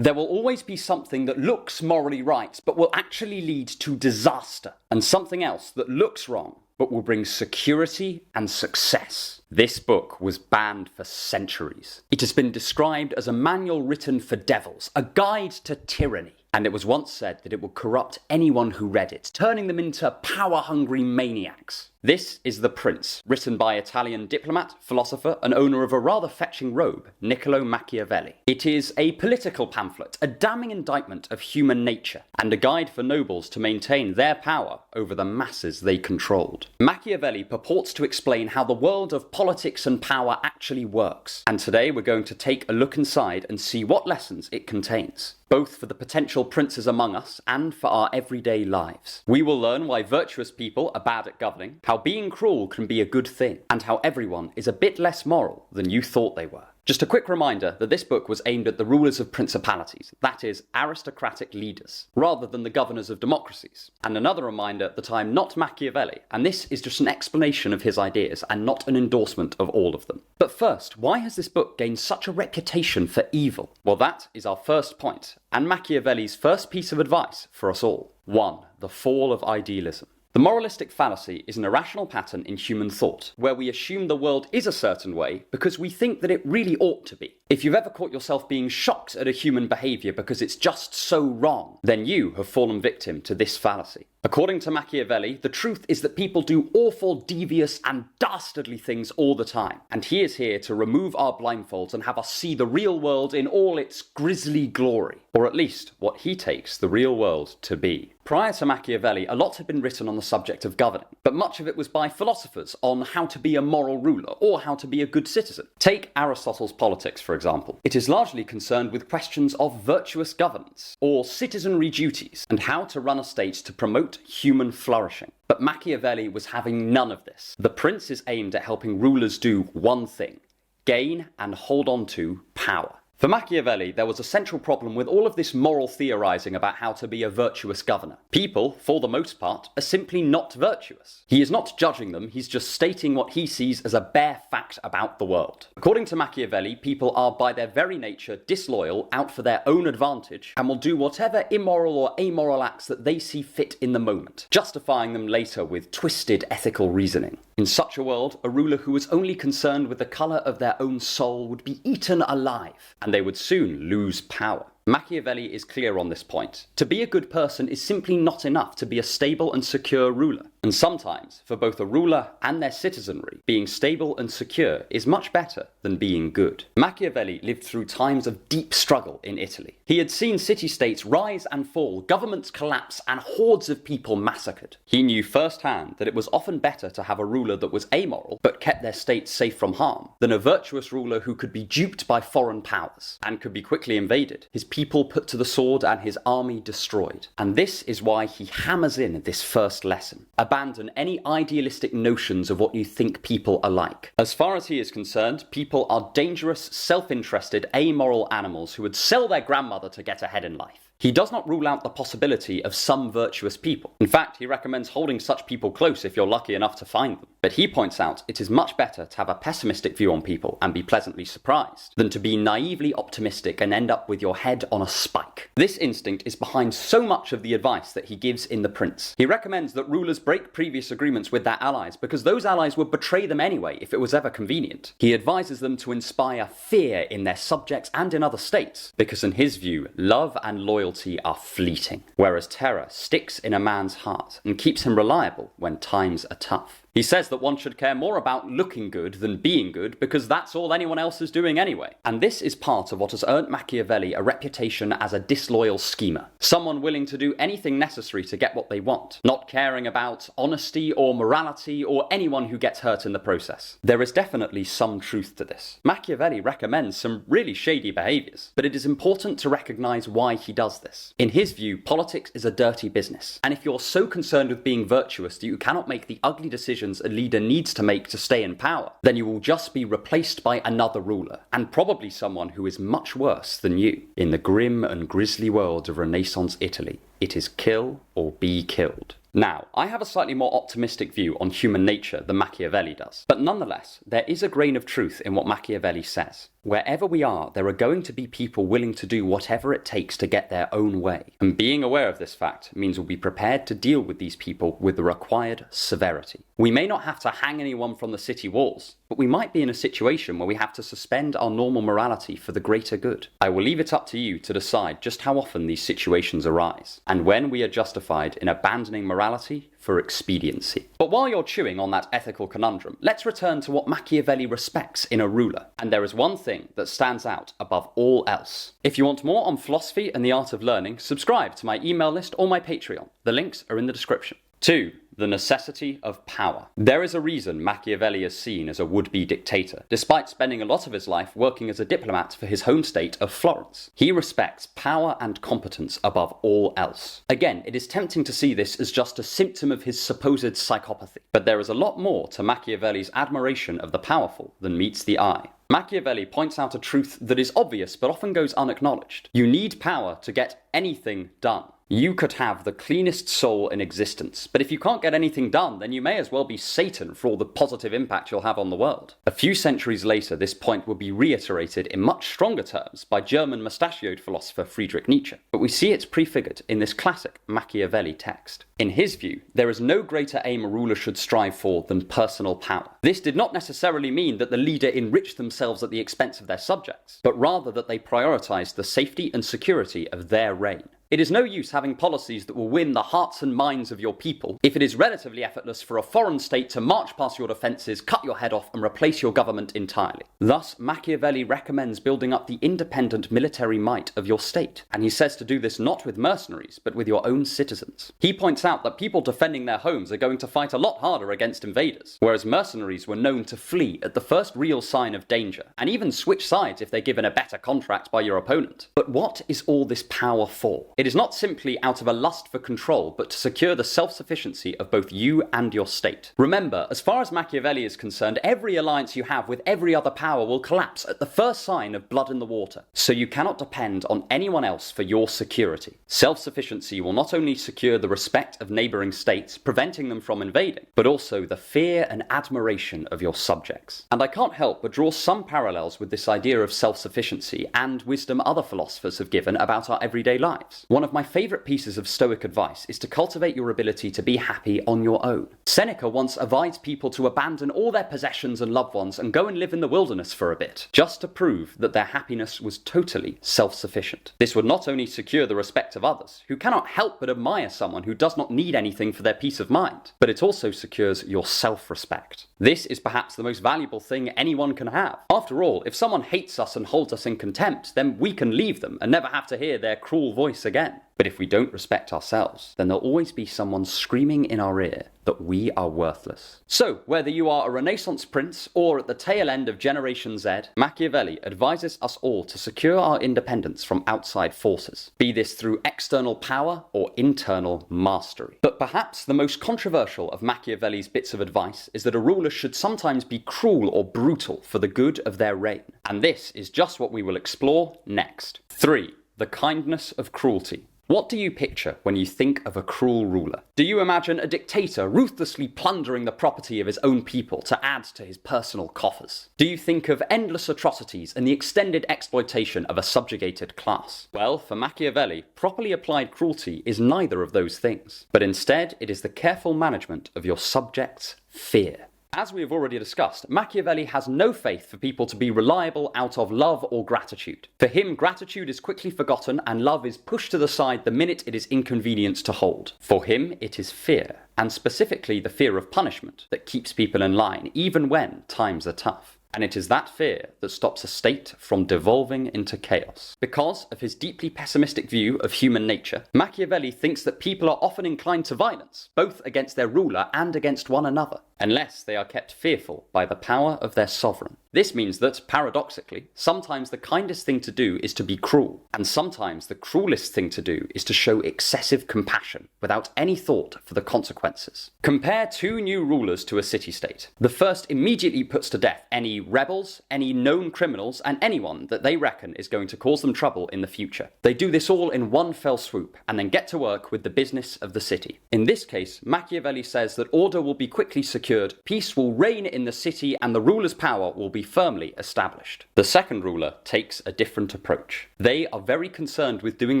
There will always be something that looks morally right, but will actually lead to disaster, and something else that looks wrong, but will bring security and success. This book was banned for centuries. It has been described as a manual written for devils, a guide to tyranny. And it was once said that it would corrupt anyone who read it, turning them into power-hungry maniacs. This is The Prince, written by Italian diplomat, philosopher, and owner of a rather fetching robe, Niccolo Machiavelli. It is a political pamphlet, a damning indictment of human nature, and a guide for nobles to maintain their power over the masses they controlled. Machiavelli purports to explain how the world of politics and power actually works, and today we're going to take a look inside and see what lessons it contains, both for the potential princes among us and for our everyday lives. We will learn why virtuous people are bad at governing, how being cruel can be a good thing, and how everyone is a bit less moral than you thought they were. Just a quick reminder that this book was aimed at the rulers of principalities, that is, aristocratic leaders, rather than the governors of democracies. And another reminder that I'm not Machiavelli, and this is just an explanation of his ideas and not an endorsement of all of them. But first, why has this book gained such a reputation for evil? Well, that is our first point, and Machiavelli's first piece of advice for us all. 1. The Fall of Idealism. The moralistic fallacy is an irrational pattern in human thought, where we assume the world is a certain way because we think that it really ought to be. If you've ever caught yourself being shocked at a human behaviour because it's just so wrong, then you have fallen victim to this fallacy. According to Machiavelli, the truth is that people do awful, devious, and dastardly things all the time, and he is here to remove our blindfolds and have us see the real world in all its grisly glory, or at least what he takes the real world to be. Prior to Machiavelli, a lot had been written on the subject of governing, but much of it was by philosophers on how to be a moral ruler or how to be a good citizen. Take Aristotle's Politics, for example. It is largely concerned with questions of virtuous governance, or citizenry duties, and how to run a state to promote human flourishing. But Machiavelli was having none of this. The Prince is aimed at helping rulers do one thing: gain and hold on to power. For Machiavelli, there was a central problem with all of this moral theorizing about how to be a virtuous governor. People, for the most part, are simply not virtuous. He is not judging them, he's just stating what he sees as a bare fact about the world. According to Machiavelli, people are by their very nature disloyal, out for their own advantage, and will do whatever immoral or amoral acts that they see fit in the moment, justifying them later with twisted ethical reasoning. In such a world, a ruler who was only concerned with the colour of their own soul would be eaten alive, and they would soon lose power. Machiavelli is clear on this point. To be a good person is simply not enough to be a stable and secure ruler. And sometimes, for both a ruler and their citizenry, being stable and secure is much better than being good. Machiavelli lived through times of deep struggle in Italy. He had seen city-states rise and fall, governments collapse, and hordes of people massacred. He knew firsthand that it was often better to have a ruler that was amoral, but kept their state safe from harm, than a virtuous ruler who could be duped by foreign powers, and could be quickly invaded, his people put to the sword, and his army destroyed. And this is why he hammers in this first lesson. Abandon any idealistic notions of what you think people are like. As far as he is concerned, people are dangerous, self-interested, amoral animals who would sell their grandmother to get ahead in life. He does not rule out the possibility of some virtuous people. In fact, he recommends holding such people close if you're lucky enough to find them. But he points out it is much better to have a pessimistic view on people and be pleasantly surprised than to be naively optimistic and end up with your head on a spike. This instinct is behind so much of the advice that he gives in The Prince. He recommends that rulers break previous agreements with their allies because those allies would betray them anyway if it was ever convenient. He advises them to inspire fear in their subjects and in other states because in his view, love and loyalty are fleeting, whereas terror sticks in a man's heart and keeps him reliable when times are tough. He says that one should care more about looking good than being good because that's all anyone else is doing anyway. And this is part of what has earned Machiavelli a reputation as a disloyal schemer. Someone willing to do anything necessary to get what they want, not caring about honesty or morality or anyone who gets hurt in the process. There is definitely some truth to this. Machiavelli recommends some really shady behaviours, but it is important to recognise why he does this. In his view, politics is a dirty business, and if you're so concerned with being virtuous that you cannot make the ugly decisions a leader needs to make to stay in power, then you will just be replaced by another ruler, and probably someone who is much worse than you, in the grim and grisly world of Renaissance Italy. It is kill or be killed. Now, I have a slightly more optimistic view on human nature than Machiavelli does, but nonetheless, there is a grain of truth in what Machiavelli says. Wherever we are, there are going to be people willing to do whatever it takes to get their own way. And being aware of this fact means we'll be prepared to deal with these people with the required severity. We may not have to hang anyone from the city walls, but we might be in a situation where we have to suspend our normal morality for the greater good. I will leave it up to you to decide just how often these situations arise, and when we are justified in abandoning morality for expediency. But while you're chewing on that ethical conundrum, let's return to what Machiavelli respects in a ruler. And there is one thing that stands out above all else. If you want more on philosophy and the art of learning, subscribe to my email list or my Patreon. The links are in the description. 2. The necessity of power. There is a reason Machiavelli is seen as a would-be dictator, despite spending a lot of his life working as a diplomat for his home state of Florence. He respects power and competence above all else. Again, it is tempting to see this as just a symptom of his supposed psychopathy, but there is a lot more to Machiavelli's admiration of the powerful than meets the eye. Machiavelli points out a truth that is obvious but often goes unacknowledged. You need power to get anything done. You could have the cleanest soul in existence, but if you can't get anything done, then you may as well be Satan for all the positive impact you'll have on the world. A few centuries later, this point will be reiterated in much stronger terms by German mustachioed philosopher Friedrich Nietzsche, but we see it prefigured in this classic Machiavelli text. In his view, there is no greater aim a ruler should strive for than personal power. This did not necessarily mean that the leader enriched themselves at the expense of their subjects, but rather that they prioritized the safety and security of their reign. It is no use having policies that will win the hearts and minds of your people if it is relatively effortless for a foreign state to march past your defences, cut your head off and replace your government entirely. Thus, Machiavelli recommends building up the independent military might of your state, and he says to do this not with mercenaries, but with your own citizens. He points out that people defending their homes are going to fight a lot harder against invaders, whereas mercenaries were known to flee at the first real sign of danger, and even switch sides if they're given a better contract by your opponent. But what is all this power for? It is not simply out of a lust for control, but to secure the self-sufficiency of both you and your state. Remember, as far as Machiavelli is concerned, every alliance you have with every other power will collapse at the first sign of blood in the water, so you cannot depend on anyone else for your security. Self-sufficiency will not only secure the respect of neighbouring states, preventing them from invading, but also the fear and admiration of your subjects. And I can't help but draw some parallels with this idea of self-sufficiency and wisdom other philosophers have given about our everyday lives. One of my favourite pieces of Stoic advice is to cultivate your ability to be happy on your own. Seneca once advised people to abandon all their possessions and loved ones and go and live in the wilderness for a bit, just to prove that their happiness was totally self-sufficient. This would not only secure the respect of others, who cannot help but admire someone who does not need anything for their peace of mind, but it also secures your self-respect. This is perhaps the most valuable thing anyone can have. After all, if someone hates us and holds us in contempt, then we can leave them and never have to hear their cruel voice again. But if we don't respect ourselves, then there'll always be someone screaming in our ear that we are worthless. So, whether you are a Renaissance prince or at the tail end of Generation Z, Machiavelli advises us all to secure our independence from outside forces, be this through external power or internal mastery. But perhaps the most controversial of Machiavelli's bits of advice is that a ruler should sometimes be cruel or brutal for the good of their reign. And this is just what we will explore next. 3. The kindness of cruelty. What do you picture when you think of a cruel ruler? Do you imagine a dictator ruthlessly plundering the property of his own people to add to his personal coffers? Do you think of endless atrocities and the extended exploitation of a subjugated class? Well, for Machiavelli, properly applied cruelty is neither of those things, but instead it is the careful management of your subjects' fear. As we have already discussed, Machiavelli has no faith for people to be reliable out of love or gratitude. For him, gratitude is quickly forgotten and love is pushed to the side the minute it is inconvenient to hold. For him, it is fear, and specifically the fear of punishment, that keeps people in line, even when times are tough. And it is that fear that stops a state from devolving into chaos. Because of his deeply pessimistic view of human nature, Machiavelli thinks that people are often inclined to violence, both against their ruler and against one another, unless they are kept fearful by the power of their sovereign. This means that, paradoxically, sometimes the kindest thing to do is to be cruel, and sometimes the cruelest thing to do is to show excessive compassion without any thought for the consequences. Compare two new rulers to a city-state. The first immediately puts to death any rebels, any known criminals, and anyone that they reckon is going to cause them trouble in the future. They do this all in one fell swoop, and then get to work with the business of the city. In this case, Machiavelli says that order will be quickly secured, peace will reign in the city, and the ruler's power will be firmly established. The second ruler takes a different approach. They are very concerned with doing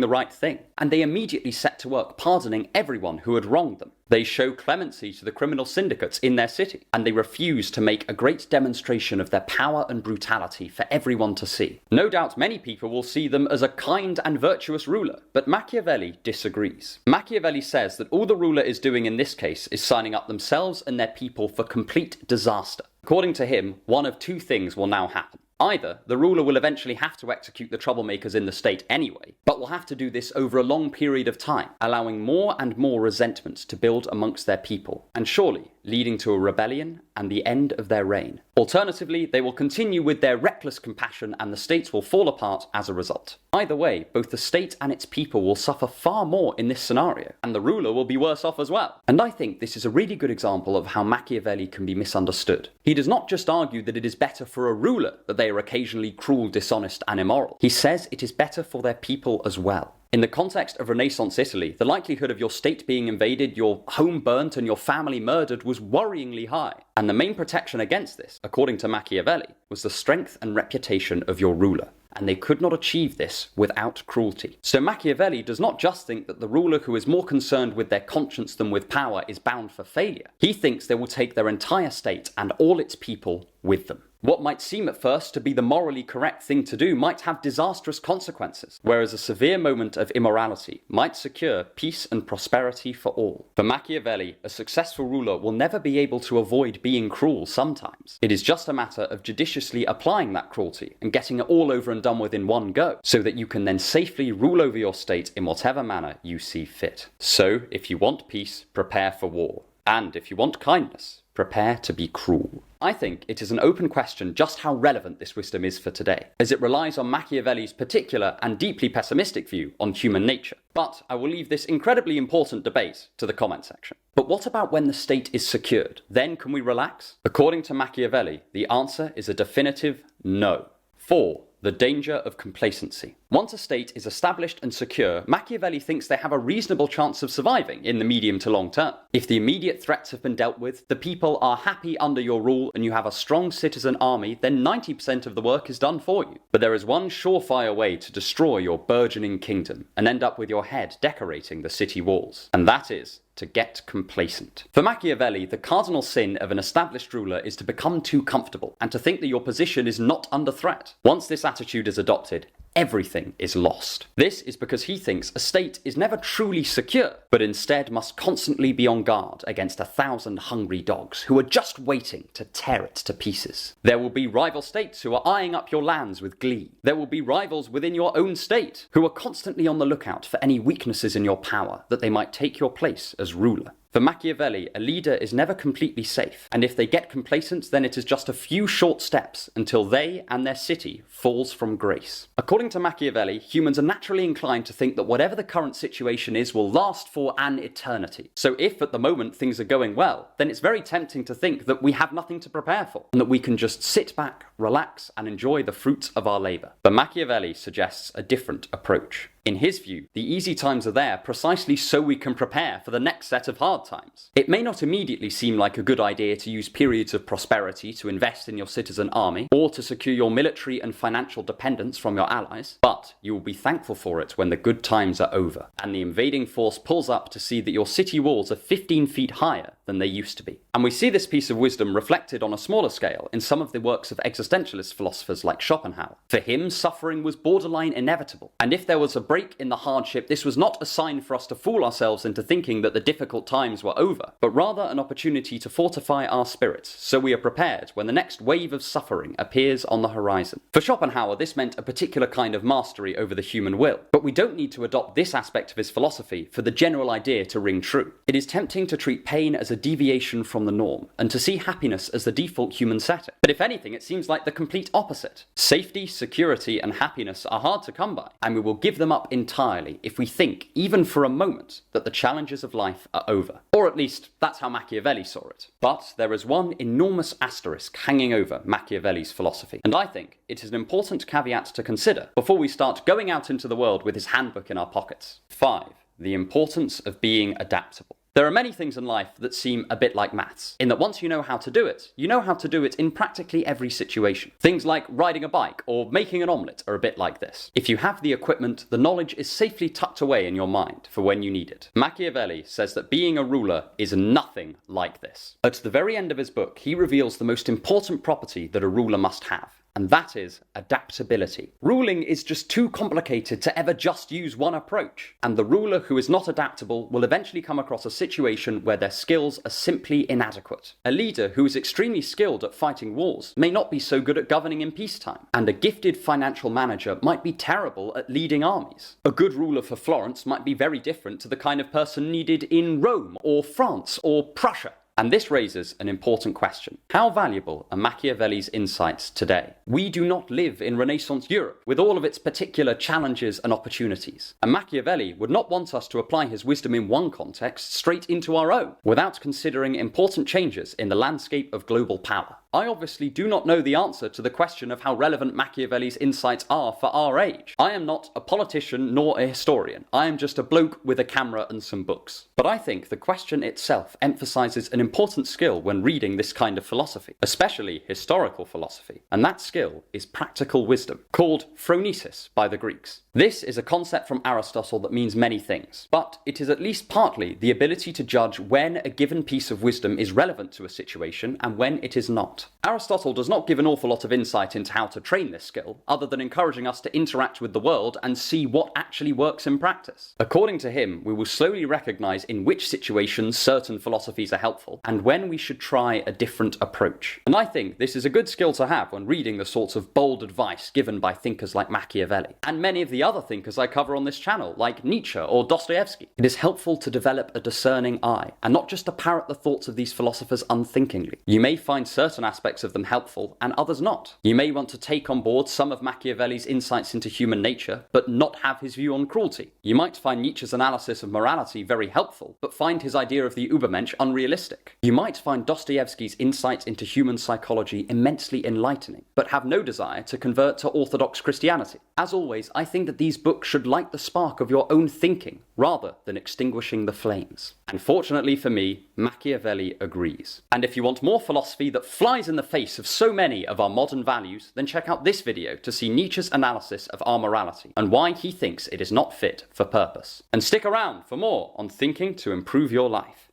the right thing, and they immediately set to work pardoning everyone who had wronged them. They show clemency to the criminal syndicates in their city, and they refuse to make a great demonstration of their power and brutality for everyone to see. No doubt many people will see them as a kind and virtuous ruler, but Machiavelli disagrees. Machiavelli says that all the ruler is doing in this case is signing up themselves and their people for complete disaster. According to him, one of two things will now happen. Either the ruler will eventually have to execute the troublemakers in the state anyway, but will have to do this over a long period of time, allowing more and more resentment to build amongst their people, and surely leading to a rebellion and the end of their reign. Alternatively, they will continue with their reckless compassion and the states will fall apart as a result. Either way, both the state and its people will suffer far more in this scenario, and the ruler will be worse off as well. And I think this is a really good example of how Machiavelli can be misunderstood. He does not just argue that it is better for a ruler that they are occasionally cruel, dishonest, and immoral. He says it is better for their people as well. In the context of Renaissance Italy, the likelihood of your state being invaded, your home burnt, and your family murdered was worryingly high. And the main protection against this, according to Machiavelli, was the strength and reputation of your ruler. And they could not achieve this without cruelty. So Machiavelli does not just think that the ruler who is more concerned with their conscience than with power is bound for failure. He thinks they will take their entire state and all its people with them. What might seem at first to be the morally correct thing to do might have disastrous consequences, whereas a severe moment of immorality might secure peace and prosperity for all. For Machiavelli, a successful ruler will never be able to avoid being cruel sometimes. It is just a matter of judiciously applying that cruelty and getting it all over and done with in one go, so that you can then safely rule over your state in whatever manner you see fit. So, if you want peace, prepare for war. And if you want kindness, prepare to be cruel. I think it is an open question just how relevant this wisdom is for today, as it relies on Machiavelli's particular and deeply pessimistic view on human nature. But I will leave this incredibly important debate to the comment section. But what about when the state is secured? Then can we relax? According to Machiavelli, the answer is a definitive no. 4. The danger of complacency. Once a state is established and secure, Machiavelli thinks they have a reasonable chance of surviving in the medium to long term. If the immediate threats have been dealt with, the people are happy under your rule, and you have a strong citizen army, then 90% of the work is done for you. But there is one surefire way to destroy your burgeoning kingdom and end up with your head decorating the city walls. And that is to get complacent. For Machiavelli, the cardinal sin of an established ruler is to become too comfortable and to think that your position is not under threat. Once this attitude is adopted, everything is lost. This is because he thinks a state is never truly secure, but instead must constantly be on guard against 1,000 hungry dogs who are just waiting to tear it to pieces. There will be rival states who are eyeing up your lands with glee. There will be rivals within your own state who are constantly on the lookout for any weaknesses in your power that they might take your place as ruler. For Machiavelli, a leader is never completely safe, and if they get complacent, then it is just a few short steps until they and their city falls from grace. According to Machiavelli, humans are naturally inclined to think that whatever the current situation is will last for an eternity. So if at the moment things are going well, then it's very tempting to think that we have nothing to prepare for, and that we can just sit back, relax, and enjoy the fruits of our labour. But Machiavelli suggests a different approach. In his view, the easy times are there precisely so we can prepare for the next set of hard times. It may not immediately seem like a good idea to use periods of prosperity to invest in your citizen army, or to secure your military and financial dependence from your allies, but you will be thankful for it when the good times are over, and the invading force pulls up to see that your city walls are 15 feet higher than they used to be. And we see this piece of wisdom reflected on a smaller scale in some of the works of existentialist philosophers like Schopenhauer. For him, suffering was borderline inevitable, and if there was a break in the hardship, this was not a sign for us to fool ourselves into thinking that the difficult times were over, but rather an opportunity to fortify our spirits so we are prepared when the next wave of suffering appears on the horizon. For Schopenhauer, this meant a particular kind of mastery over the human will, but we don't need to adopt this aspect of his philosophy for the general idea to ring true. It is tempting to treat pain as a deviation from the norm, and to see happiness as the default human setting. But if anything, it seems like the complete opposite. Safety, security, and happiness are hard to come by, and we will give them up entirely if we think, even for a moment, that the challenges of life are over. Or at least, that's how Machiavelli saw it. But there is one enormous asterisk hanging over Machiavelli's philosophy, and I think it is an important caveat to consider before we start going out into the world with his handbook in our pockets. 5. The importance of being adaptable. There are many things in life that seem a bit like maths, in that once you know how to do it in practically every situation. Things like riding a bike or making an omelette are a bit like this. If you have the equipment, the knowledge is safely tucked away in your mind for when you need it. Machiavelli says that being a ruler is nothing like this. At the very end of his book, he reveals the most important property that a ruler must have, and that is adaptability. Ruling is just too complicated to ever just use one approach, and the ruler who is not adaptable will eventually come across a situation where their skills are simply inadequate. A leader who is extremely skilled at fighting wars may not be so good at governing in peacetime, and a gifted financial manager might be terrible at leading armies. A good ruler for Florence might be very different to the kind of person needed in Rome or France or Prussia. And this raises an important question. How valuable are Machiavelli's insights today? We do not live in Renaissance Europe, with all of its particular challenges and opportunities. And Machiavelli would not want us to apply his wisdom in one context straight into our own, without considering important changes in the landscape of global power. I obviously do not know the answer to the question of how relevant Machiavelli's insights are for our age. I am not a politician nor a historian. I am just a bloke with a camera and some books. But I think the question itself emphasizes an important skill when reading this kind of philosophy, especially historical philosophy, and that skill is practical wisdom, called phronesis by the Greeks. This is a concept from Aristotle that means many things, but it is at least partly the ability to judge when a given piece of wisdom is relevant to a situation and when it is not. Aristotle does not give an awful lot of insight into how to train this skill, other than encouraging us to interact with the world and see what actually works in practice. According to him, we will slowly recognize in which situations certain philosophies are helpful, and when we should try a different approach. And I think this is a good skill to have when reading the sorts of bold advice given by thinkers like Machiavelli, and many of the other thinkers I cover on this channel, like Nietzsche or Dostoevsky. It is helpful to develop a discerning eye, and not just to parrot the thoughts of these philosophers unthinkingly. You may find certain aspects of them helpful, and others not. You may want to take on board some of Machiavelli's insights into human nature, but not have his view on cruelty. You might find Nietzsche's analysis of morality very helpful, but find his idea of the Übermensch unrealistic. You might find Dostoevsky's insights into human psychology immensely enlightening, but have no desire to convert to Orthodox Christianity. As always, I think that these books should light the spark of your own thinking, rather than extinguishing the flames. And fortunately for me, Machiavelli agrees. And if you want more philosophy that flies in the face of so many of our modern values, then check out this video to see Nietzsche's analysis of our morality, and why he thinks it is not fit for purpose. And stick around for more on thinking to improve your life.